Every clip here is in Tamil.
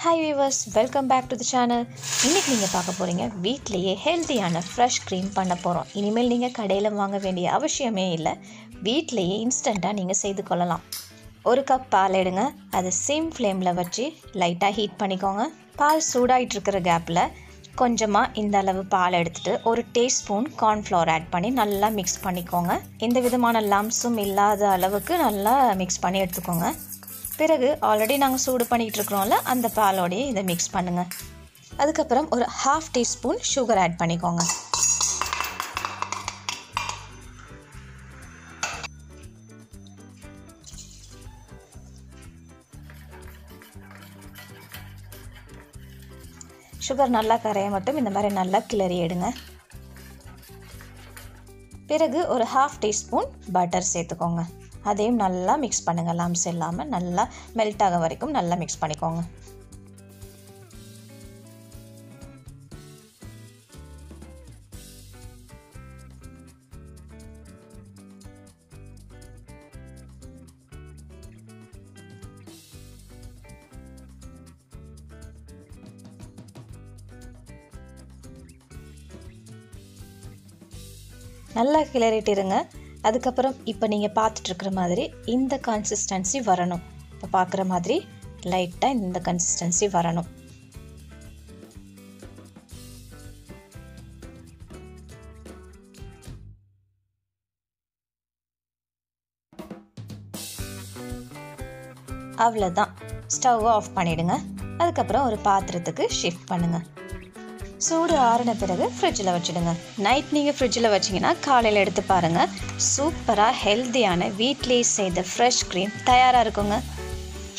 Hi viewers, welcome back to the channel. இன்னைக்கு நீங்க பார்க்க போறீங்க வீட்லயே ஹெல்தியான ஃப்ரெஷ் க்ரீம் பண்ண போறோம். இனிமேல் நீங்க கடையில வாங்க வேண்டிய அவசியமே இல்ல. வீட்லயே இன்ஸ்டன்ட்டா நீங்க செய்து கொள்ளலாம். ஒரு கப் பால் எடுங்க. அதை சிம் ஃப்ளேம்ல வச்சு லைட்டா ஹீட் பண்ணிக்கோங்க. பால் சூடாயிட்டு இருக்கிற கேப்ல கொஞ்சமா இந்த அளவு பால் எடுத்துட்டு ஒரு டீஸ்பூன் கார்ன்ஃப்ளவர் ஆட் பண்ணி நல்லா மிக்ஸ் பண்ணிக்கோங்க. எந்த விதமான லம்ப்ஸும் இல்லாத அளவுக்கு நல்லா மிக்ஸ் பண்ணி எடுத்துக்கோங்க. பிறகு ஆல்ரெடி நாங்கள் சூடு பண்ணிகிட்டு இருக்கிறோம்ல அந்த பாலோடையே இதை மிக்ஸ் பண்ணுங்கள். அதுக்கப்புறம் ஒரு 1/2 டீஸ்பூன் சுகர் ஆட் பண்ணிக்கோங்க. சுகர் நல்லா கரைய மட்டும் இந்த மாதிரி நல்லா கிளறி எடுங்க. பிறகு ஒரு 1/2 டீஸ்பூன் பட்டர் சேர்த்துக்கோங்க. அதையும் நல்லா மிக்ஸ் பண்ணுங்கள். லம்ப்ஸ் இல்லாமல் நல்லா மெல்ட் ஆக வரைக்கும் நல்லா மிக்ஸ் பண்ணிக்கோங்க. நல்லா கிளறிட்டு இருங்க. அதுக்கப்புறம் இப்போ நீங்கள் பார்த்துட்டு இருக்கிற மாதிரி இந்த கன்சிஸ்டன்சி வரணும். இப்போ பார்க்குற மாதிரி லைட்டாக இந்த கன்சிஸ்டன்சி வரணும். அவ்வளோதான், ஸ்டவ் ஆஃப் பண்ணிவிடுங்க. அதுக்கப்புறம் ஒரு பாத்திரத்துக்கு ஷிஃப்ட் பண்ணுங்கள். சூடு ஆறின பிறகு ஃப்ரிட்ஜில் வச்சுடுங்க. நைட் நீங்கள் ஃப்ரிட்ஜில் வச்சிங்கன்னா காலையில் எடுத்து பாருங்கள், சூப்பராக ஹெல்த்தியான வீட்லேயே செய்த ஃப்ரெஷ் க்ரீம் தயாராக இருக்குங்க.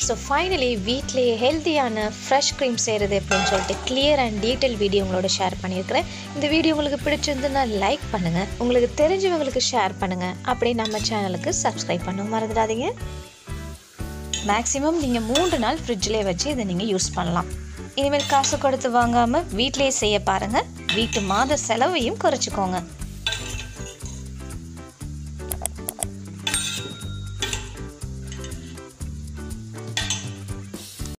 ஸோ ஃபைனலி வீட்லேயே ஹெல்த்தியான ஃப்ரெஷ் க்ரீம் செய்கிறது எப்படின்னு சொல்லிட்டு கிளியர் அண்ட் டீட்டெயில் வீடியோ உங்களோட ஷேர் பண்ணியிருக்கிறேன். இந்த வீடியோ உங்களுக்கு பிடிச்சிருந்துன்னா லைக் பண்ணுங்கள், உங்களுக்கு தெரிஞ்சவங்களுக்கு ஷேர் பண்ணுங்கள், அப்படியே நம்ம சேனலுக்கு சப்ஸ்கிரைப் பண்ண மறந்துடாதீங்க. மேக்ஸிமம் நீங்கள் 3 நாள் ஃப்ரிட்ஜிலே வச்சு இதை நீங்கள் யூஸ் பண்ணலாம். இனிமேல் காசு கொடுத்து வாங்காமல் வீட்டிலேயே செய்ய பாருங்கள். வீட்டு மாத செலவையும் குறைச்சிக்கோங்க.